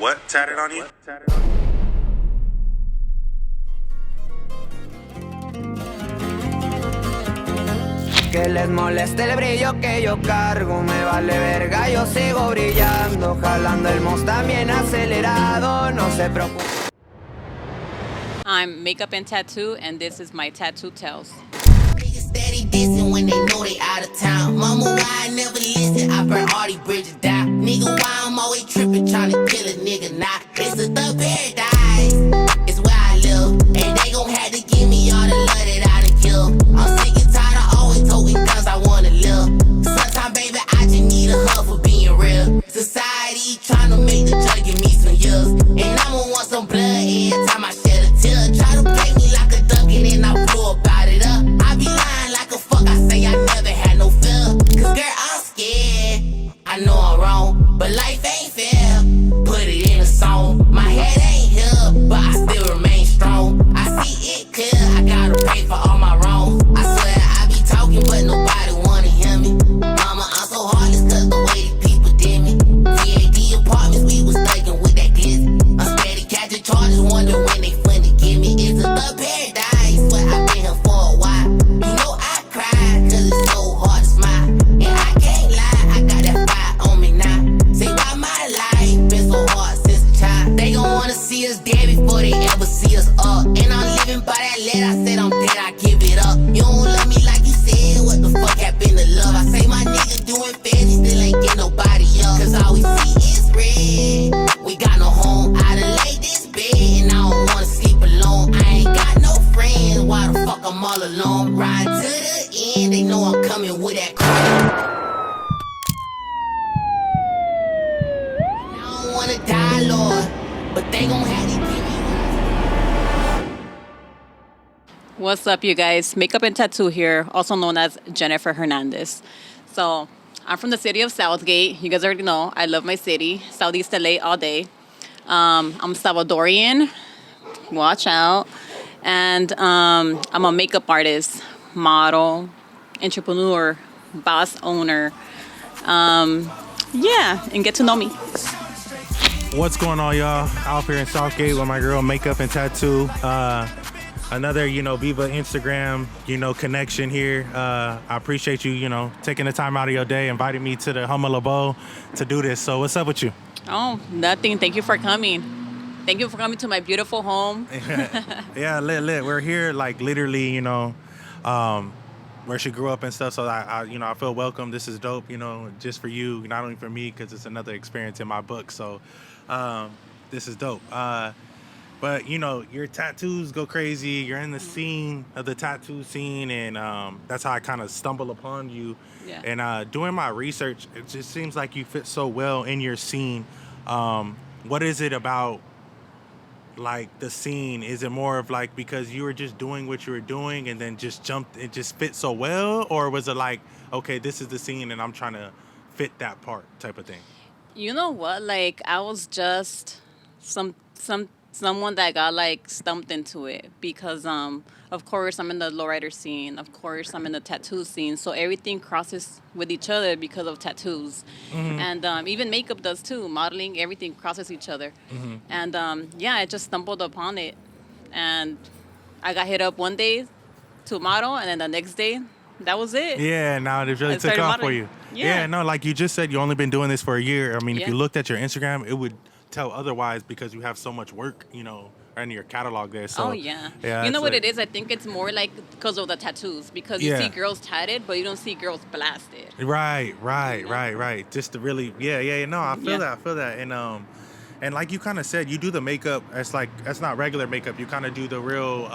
what tatted on you? Que les moleste el brillo que yo cargo, me vale verga, yo sigo brillando, jalando el mos también acelerado, no se preocupe. I'm Makeupandtat2, and this is my Tattoo Tales. Niggas steady dissing when they know they out of town. Mama, why I never listen? I burn all these bridges down. Nigga, why I'm always tripping, trying to kill a nigga now? It's the third paradise. It's where I live. And they gon' have to give me all the love that I done killed. I'm sick and tired of always talking guns, I wanna live. Sometimes, baby, I just need a hug for being real. Society trying to make the judge give me some years. And I'ma want some blood every time I shed a tear. Try to play me like a duck and then I blow about it up. I be lying like a fuck, I say I never had no fear. Cause girl, I'm scared. I know I'm wrong, but life ain't fair. Put it in a song. My head ain't here, but I still remain strong. I see it clear, I gotta pay for all my wrongs. I swear I be talking, but nobody wanna hear me. Mama, I'm so heartless cause the way these people did me. TAD apartments, we was thugging with that glizzy. I'm steady catching charges, wonder when they finna give me. It's a third paradise, but I've been here for a while. You know I cry, cause it's so hard to smile. And I can't lie, I got that fire on me now. Say why my life been so hard since a child. They gon' wanna see us dead before they ever see us up. And I'm living by that letter, I said I'm dead, I give it up. You don't love me like you said, what the fuck happened to love? I say my nigga doing fair, he still ain't get nobody up. Cause all we see is red. We got no home, I done laid this bed, and I don't wanna sleep alone. I ain't got no friends, why the fuck I'm all alone? Ride to the end, they know I'm coming with that crap. And I don't wanna die, Lord, but they gon' have to give me. What's up, you guys? Makeupandtat2 here, also known as Jennifer Hernandez. So, I'm from the city of Southgate. You guys already know, I love my city. Southeast LA all day. I'm Salvadorian. Watch out. And I'm a makeup artist, model, entrepreneur, boss owner. Yeah, and get to know me. What's going on, y'all? Out here in Southgate with my girl Makeupandtat2. Another, Viva Instagram, connection here. I appreciate you, taking the time out of your day, inviting me to the Humble Abode to do this. So what's up with you? Oh, nothing. Thank you for coming. Thank you for coming to my beautiful home. Yeah, lit. We're here, like, literally, where she grew up and stuff. So I feel welcome. This is dope, just for you, not only for me, because it's another experience in my book. So this is dope. But, your tattoos go crazy. You're in the scene of the tattoo scene, and that's how I kind of stumble upon you. Yeah. And doing my research, it just seems like you fit so well in your scene. What is it about, like, the scene? Is it more of, like, because you were just doing what you were doing and then just jumped, it just fit so well? Or was it like, okay, this is the scene and I'm trying to fit that part type of thing? You know what? Like, I was just someone that got, like, stumped into it because of course I'm in the lowrider scene, of course I'm in the tattoo scene, so everything crosses with each other because of tattoos. Mm-hmm. And even makeup does too. Modeling, everything crosses each other. Mm-hmm. And I just stumbled upon it, and I got hit up one day to model, and then the next day that was it. Yeah, now it really took off for you. Yeah, no, like you just said, you only been doing this for a year. I mean, Yeah. if you looked at your Instagram, it would tell otherwise because you have so much work, in your catalog there. So, yeah. Yeah, You know what like, it is? I think it's more like because of the tattoos. Because you see girls tatted, but you don't see girls blasted. Right. Just to really, no, I feel that. And like you kind of said, you do the makeup. It's like, that's not regular makeup. You kind of do the real,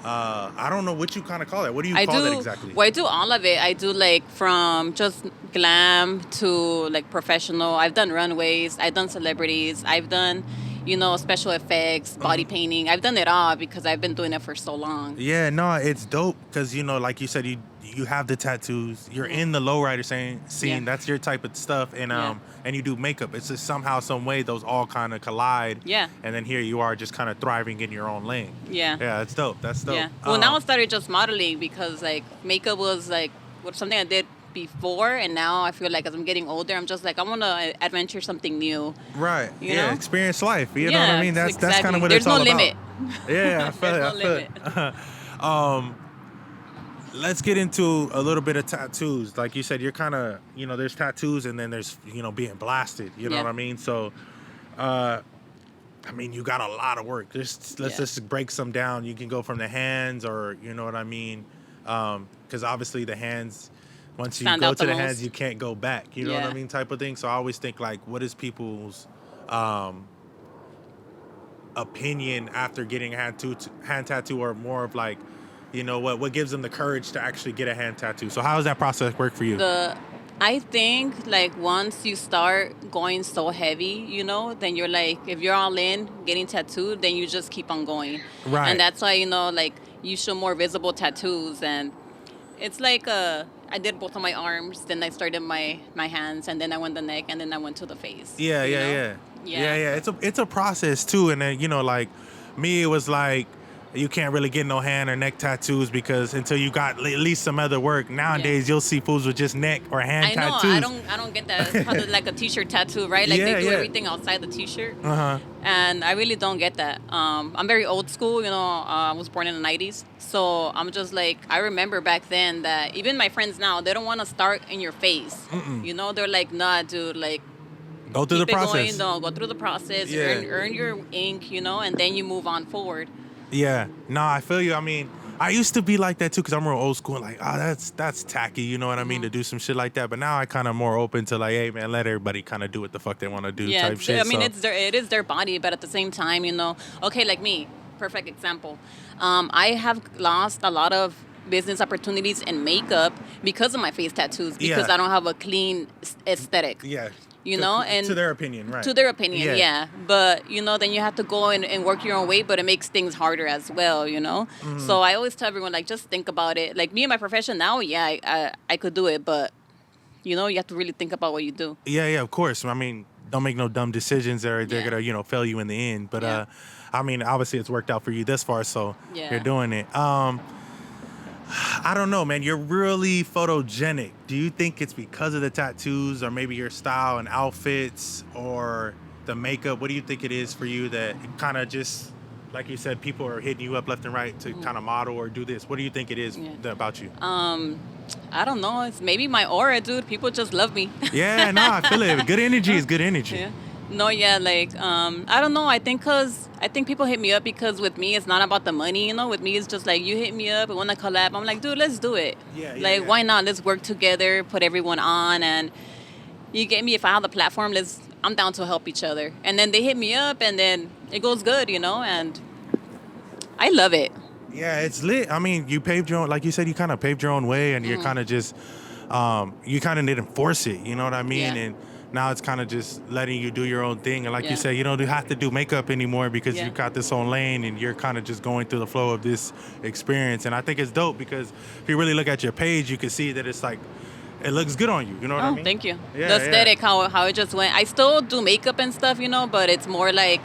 I don't know what you kind of call it. What do you call that exactly? Well, I do all of it. I do, like, from just glam to, like, professional. I've done runways. I've done celebrities. I've done, special effects, body painting. I've done it all because I've been doing it for so long. Yeah, no, it's dope because, like you said, you have the tattoos. You're in the lowrider scene. Yeah. That's your type of stuff. And you do makeup. It's just somehow, some way, those all kind of collide. Yeah. And then here you are just kind of thriving in your own lane. Yeah. Yeah, that's dope. Yeah. Well, now I started just modeling because, like, makeup was, like, something I did before, and now I feel like as I'm getting older, I'm just like, I want to adventure something new. Right. You yeah. know? Experience life. You know what I mean? That's exactly. kind of what There's it's all no limit. about. Yeah, I feel There's it. no limit. Let's get into a little bit of tattoos. Like you said, you're kind of, there's tattoos and then there's, being blasted. You know what I mean? So, you got a lot of work. Let's just break some down. You can go from the hands or, you know what I mean? Because obviously the hands, once you go to the hands, you can't go back. You know what I mean? Type of thing. So I always think like, what is people's opinion after getting a hand tattoo or more of like, what gives them the courage to actually get a hand tattoo? So how does that process work for you? I think like once you start going so heavy, then you're like, if you're all in getting tattooed, then you just keep on going. Right. And that's why, like you show more visible tattoos, and it's like I did both of my arms, then I started my hands, and then I went the neck, and then I went to the face. Yeah. It's a process too, and then like me, it was like you can't really get no hand or neck tattoos because until you got at least some other work. Nowadays, you'll see fools with just neck or hand tattoos. I don't get that. It's probably like a t-shirt tattoo, right? Like they do everything outside the t-shirt. And I really don't get that. I'm very old school, I was born in the 90s. So I'm just like, I remember back then that even my friends now, they don't want to start in your face. They're like, nah, dude, like, go through the process. Go through the process. Earn your ink, and then you move on forward. Yeah, no, I feel you. I used to be like that too because I'm real old school. Like, that's tacky, you know what I mean, to do some shit like that. But now I kind of more open to like, hey man, let everybody kind of do what the fuck they want to do type shit. It is their body, but at the same time, okay, like me, perfect example. I have lost a lot of business opportunities in makeup because of my face tattoos because I don't have a clean aesthetic. Yeah. And to their opinion, right? To their opinion, yeah. But then you have to go and work your own way, but it makes things harder as well, So I always tell everyone, like, just think about it. Like me and my profession now, I could do it, but you have to really think about what you do. Yeah, of course. Don't make no dumb decisions or they're gonna fail you in the end. But obviously it's worked out for you this far, so you're doing it. I don't know, man. You're really photogenic. Do you think it's because of the tattoos or maybe your style and outfits or the makeup? What do you think it is for you that kind of just, like you said, people are hitting you up left and right to kind of model or do this? What do you think it is about you? I don't know. It's maybe my aura, dude. People just love me. Yeah, no, I feel it. Good energy is good energy. Yeah. No, like, I don't know. I think people hit me up because with me, it's not about the money, With me, it's just like, you hit me up and want to collab. I'm like, dude, let's do it. Why not? Let's work together, put everyone on. And you get me, if I have the platform, I'm down to help each other. And then they hit me up and then it goes good, and I love it. Yeah, it's lit. You paved your own, like you said, you kind of paved your own way and you're kind of just, you kind of didn't force it, you know what I mean? Yeah. And now it's kind of just letting you do your own thing. And like you said, you don't have to do makeup anymore because you got this own lane and you're kind of just going through the flow of this experience. And I think it's dope because if you really look at your page, you can see that it's like, it looks good on you. You know what I mean? Thank you. Yeah, the aesthetic, how it just went. I still do makeup and stuff, but it's more like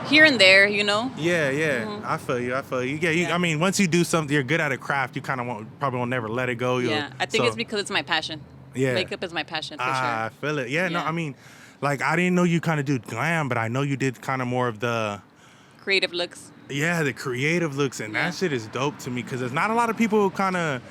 here and there, Yeah. Mm-hmm. I feel you. Yeah, once you do something, you're good at a craft, you kind of probably won't never let it go. I think it's because it's my passion. Yeah. Makeup is my passion, for sure. I feel it. Yeah, no, I didn't know you kind of do glam, but I know you did kind of more of the creative looks. Yeah, the creative looks, and that shit is dope to me because there's not a lot of people who kind of,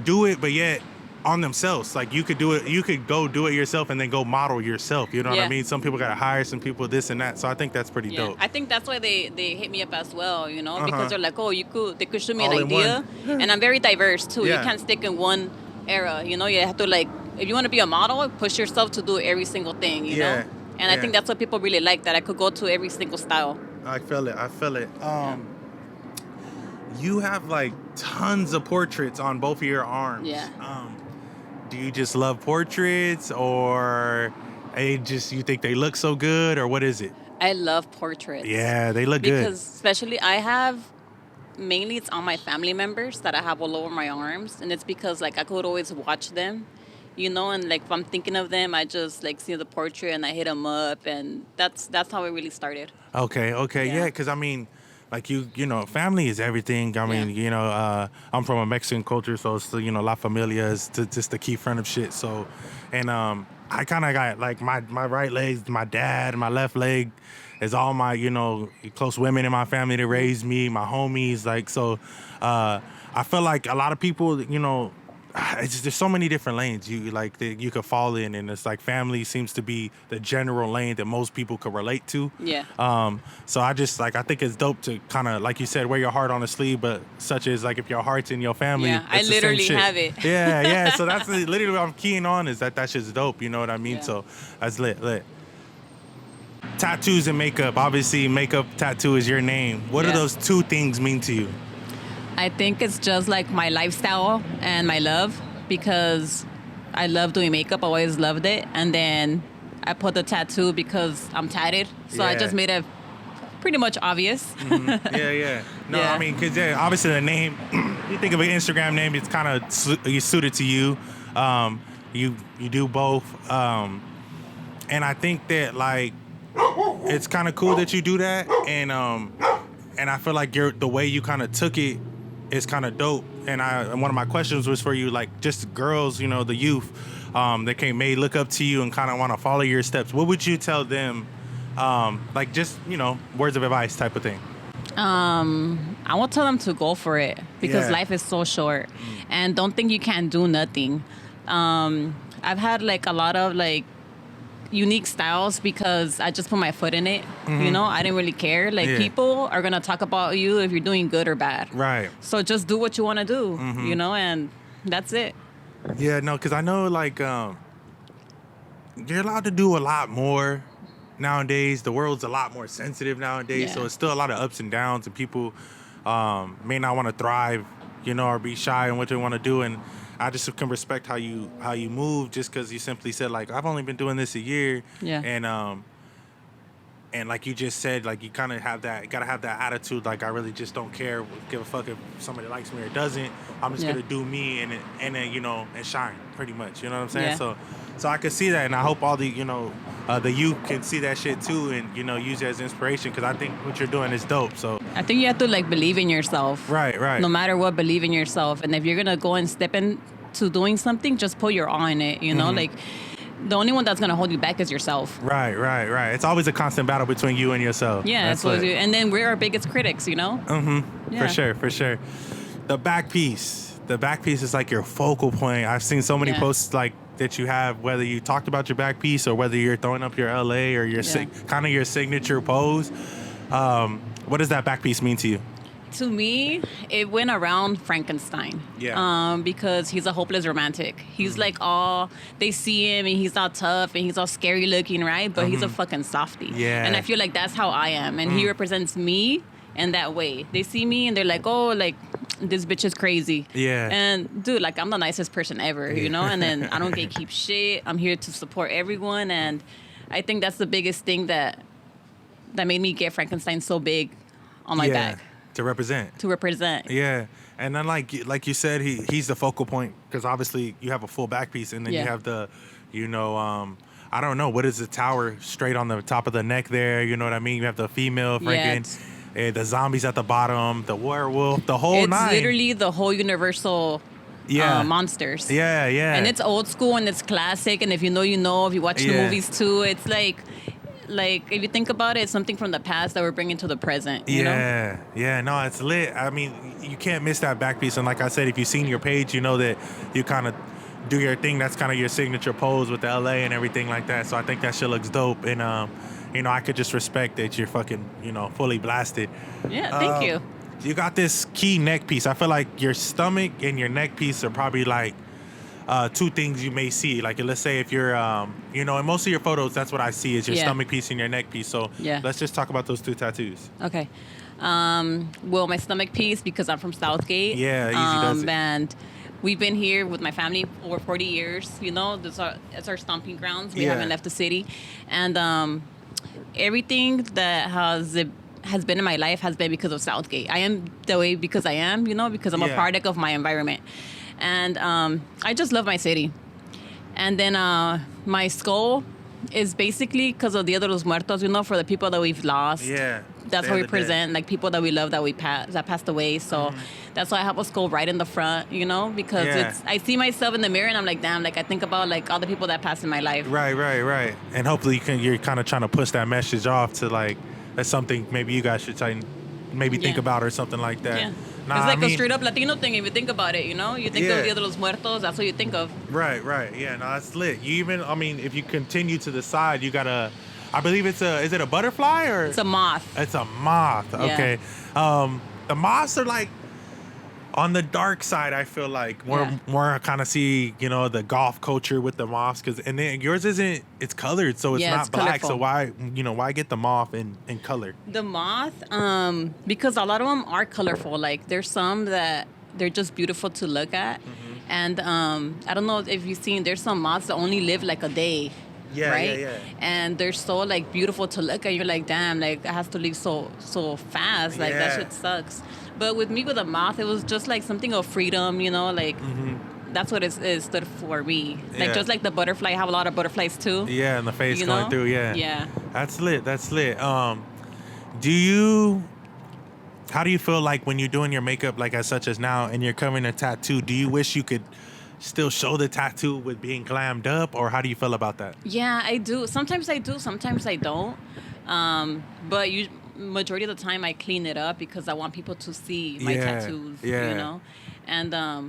do it, but yet on themselves. Like you could do it, you could go do it yourself and then go model yourself. You know what I mean? Some people got to hire some people, this and that. So I think that's pretty dope. I think that's why they hit me up as well, because they're like, oh, they could show me an idea. And I'm very diverse too. Yeah. You can't stick in one era, you have to if you want to be a model, push yourself to do every single thing, you know? And I think that's what people really like, that I could go to every single style. I feel it. You have like tons of portraits on both of your arms. Yeah. Do you just love portraits or you think they look so good or what is it? I love portraits. Yeah, they look good. Because especially mainly it's on my family members that I have all over my arms, and it's because I could always watch them, and if I'm thinking of them, I just see the portrait and I hit them up, and that's how it really started. Okay, yeah, because like you know, family is everything. I mean, you know, I'm from a Mexican culture, so it's, you know, La Familia is just the key front of shit. So, and I kind of got like my right leg's my dad, my left leg is all my, you know, close women in my family that raised me, my homies. Like, so I feel like a lot of people, you know, there's so many different lanes you like that you could fall in, and it's like family seems to be the general lane that most people could relate to. Yeah. So I just like I think it's dope to kind of like you said wear your heart on the sleeve, but such as like if your heart's in your family. Yeah, I it's the same literally shit. have it. Yeah. So that's literally what I'm keying on is that shit's dope. You know what I mean? Yeah. So that's lit. Tattoos and makeup. Obviously, makeup tattoo is your name. What do those two things mean to you? I think it's just like my lifestyle and my love, because I love doing makeup. I always loved it. And then I put the tattoo because I'm tatted. So I just made it pretty much obvious. Mm-hmm. Yeah. No, I mean, because obviously the name, you think of an Instagram name, it's kind of suited to you. You do both. And I think that, like, it's kind of cool that you do that. And I feel like the way you kind of took it is kind of dope. And one of my questions was for you, like, just girls, you know, the youth that may look up to you and kind of want to follow your steps. What would you tell them? Like, just, you know, words of advice type of thing. I will tell them to go for it, because life is so short, and don't think you can't do nothing. I've had like a lot of like unique styles because I just put my foot in it. You know, I didn't really care. Like, people are gonna talk about you if you're doing good or bad. Right. So just do what you want to do. You know, and that's it. Yeah, no, because I know like you're allowed to do a lot more nowadays. The world's a lot more sensitive nowadays, so it's still a lot of ups and downs, and people may not want to thrive, you know, or be shy in what they want to do. And I just can respect how you move, just because you simply said, like, I've only been doing this a year. And like you just said, like, you kind of gotta have that attitude, like, I really just don't care, give a fuck if somebody likes me or doesn't. I'm just gonna do me and then, you know, and shine, pretty much. You know what I'm saying? So I could see that, and I hope all the, you know, the youth can see that shit too, and, you know, use it as inspiration, because I think what you're doing is dope. So I think you have to like believe in yourself. Right. No matter what, believe in yourself. And if you're gonna go and step into doing something, just put your all in it. You know, like, the only one that's gonna hold you back is yourself. Right. It's always a constant battle between you and yourself. Yeah, that's what and then we're our biggest critics, you know? For sure. The back piece is like your focal point. I've seen so many posts like that you have, whether you talked about your back piece or whether you're throwing up your LA or your kind of your signature pose. What does that back piece mean to you? To me, it went around Frankenstein. Because he's a hopeless romantic. He's like all, they see him and he's all tough and he's all scary looking, right? But he's a fucking softie. And I feel like that's how I am. And he represents me in that way. They see me and they're like, oh, like, this bitch is crazy. And dude, like, I'm the nicest person ever, you know? And then I don't gatekeep shit. I'm here to support everyone. And I think that's the biggest thing that made me get Frankenstein so big on my back. To represent. Yeah. And then like you said, he's the focal point, because obviously you have a full back piece, and then you have the, you know, I don't know, what is the tower straight on the top of the neck there? You know what I mean? You have the female freaking, the zombies at the bottom, the werewolf, the whole nine. It's literally the whole Universal monsters. And it's old school and it's classic. And if you know, you know. If you watch the movies too, it's like if you think about it, it's something from the past that we're bringing to the present. You know? No, it's lit. I mean, you can't miss that back piece. And like I said, if you've seen your page, you know that you kind of do your thing. That's kind of your signature pose with the LA and everything like that. So I think that shit looks dope. And you know, I could just respect that you're fucking, you know, fully blasted. Thank you. You got this key neck piece. I feel like your stomach and your neck piece are probably like two things you may see. Like, let's say if you're, you know, in most of your photos, that's what I see is your stomach piece and your neck piece. So let's just talk about those two tattoos. Okay. Well, my stomach piece, because I'm from Southgate. Easy does it. And we've been here with my family over 40 years. You know, it's our stomping grounds. We haven't left the city. And everything that has been in my life has been because of Southgate. I am the way because I am, you know, because I'm a product of my environment. And I just love my city. And then my skull is basically because of Dia de los Muertos, you know, for the people that we've lost. that's how we present like people that we love that passed away. So that's why I have us go right in the front, you know, because I see myself in the mirror and I'm like, damn, like I think about like all the people that passed in my life. Right. And hopefully you're kind of trying to push that message off to like that's something maybe you guys should think about or something like that. Yeah. It's like a straight up Latino thing if you think about it, you know? You think of Dia de los Muertos, that's what you think of. Right. Yeah, no, that's lit. You even, I mean, if you continue to the side, you gotta, I believe is it a butterfly or? It's a moth. It's a moth, okay. The moths are like, on the dark side, I feel like more kind of see, you know, the golf culture with the moths, and then yours it's colored, so it's not black. Colorful. So why get the moth in color? The moth, because a lot of them are colorful. Like there's some that they're just beautiful to look at, and I don't know if you've seen. There's some moths that only live like a day. Right? Yeah. And they're so like beautiful to look at. You're like, damn, like it has to leave so fast. Like that shit sucks. But with a moth, it was just like something of freedom, you know, like that's what it stood for me. Like just like the butterfly, I have a lot of butterflies too. Yeah, and the face going through, Yeah. That's lit. How do you feel like when you're doing your makeup like as such as now and you're covering a tattoo, do you wish you could still show the tattoo with being glammed up, or how do you feel about that? Yeah, I do. Sometimes I do, sometimes I don't. But majority of the time I clean it up because I want people to see my tattoos, you know? And I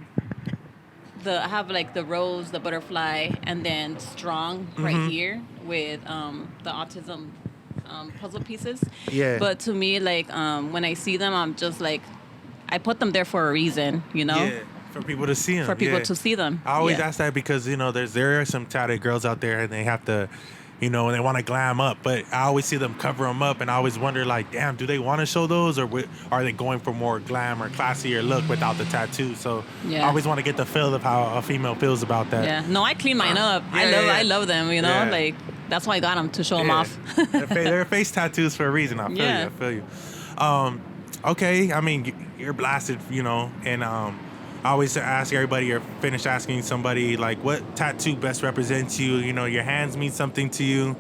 have like the rose, the butterfly, and then strong right here with the autism puzzle pieces. Yeah. But to me, like when I see them, I'm just like, I put them there for a reason, you know? Yeah. For people to see them. For people to see them. I always ask that because, you know, there are some tatted girls out there and they have to, you know, they want to glam up, but I always see them cover them up, and I always wonder, like, damn, do they want to show those, or are they going for more glam or classier look without the tattoo? So I always want to get the feel of how a female feels about that. Yeah, no, I clean mine up. I love them, you know, like that's why I got them to show them off. They're face tattoos for a reason. I feel you. Okay, I mean, you're blasted, you know, and I always ask everybody or finish asking somebody, like, what tattoo best represents you? You know, your hands mean something to you.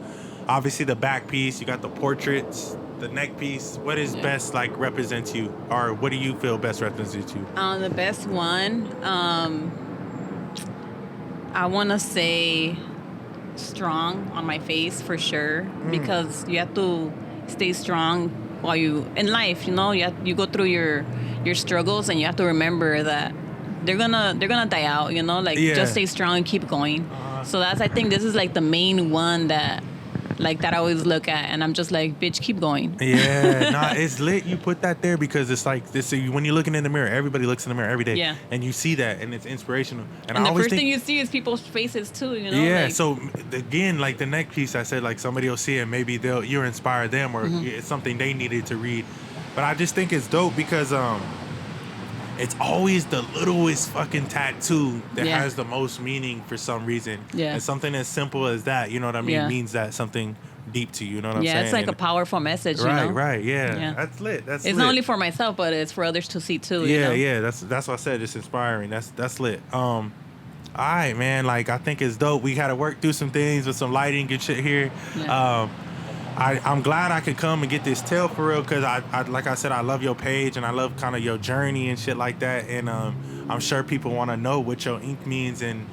Obviously, the back piece, you got the portraits, the neck piece. What is best, like, represents you? Or what do you feel best represents you? The best one, I want to say strong on my face for sure, because you have to stay strong while in life, you know, you go through your struggles, and you have to remember that they're gonna die out, you know, like just stay strong and keep going. So I think this is like the main one that I always look at, and I'm just like, bitch, keep going. Yeah, nah, it's lit. You put that there because it's like this. When you're looking in the mirror, everybody looks in the mirror every day, and you see that, and it's inspirational. And the first thing you see is people's faces too, you know. Yeah. Like, so again, like the neck piece, I said, like somebody will see it, maybe you'll inspire them, or it's something they needed to read. But I just think it's dope because it's always the littlest fucking tattoo that has the most meaning for some reason. Yeah. And something as simple as that, you know what I mean, means that something deep to you, you know what I'm saying? Yeah, it's like a powerful message, you know? Right, yeah. That's lit. It's lit. Not only for myself, but it's for others to see too, you know? Yeah, that's what I said, it's inspiring. That's lit. All right, man, like I think it's dope. We had to work through some things with some lighting and shit here. Yeah. I'm glad I could come and get this tail for real, because I like I said, I love your page and I love kind of your journey and shit like that, and I'm sure people want to know what your ink means and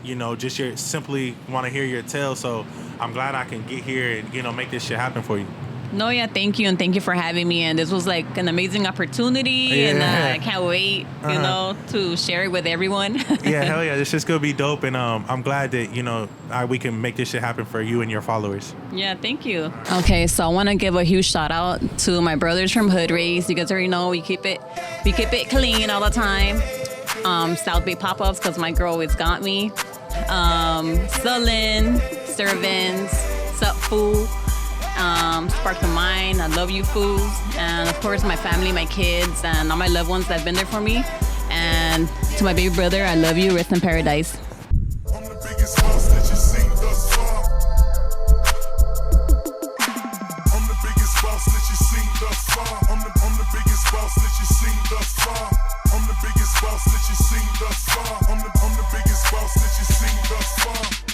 you know, just simply want to hear your tale. So I'm glad I can get here and, you know, make this shit happen for you. No, yeah, thank you, and thank you for having me. And this was like an amazing opportunity, and I can't wait, you know, to share it with everyone. Yeah, hell yeah, this shit's gonna be dope, and I'm glad that, you know, we can make this shit happen for you and your followers. Yeah, thank you. Okay, so I want to give a huge shout out to my brothers from Hood Race. You guys already know we keep it clean all the time. South Bay pop-ups, because my girl always got me. Sullen, Servants, Sup Food. Spark the Mind, I love you fools, and of course my family, my kids, and all my loved ones that have been there for me. And to my baby brother, I love you, rest in paradise. I'm the biggest boss that you've seen thus far. I'm the biggest boss that you've seen thus far. I'm the biggest boss that you've seen thus far. I'm the biggest boss that you've seen thus far.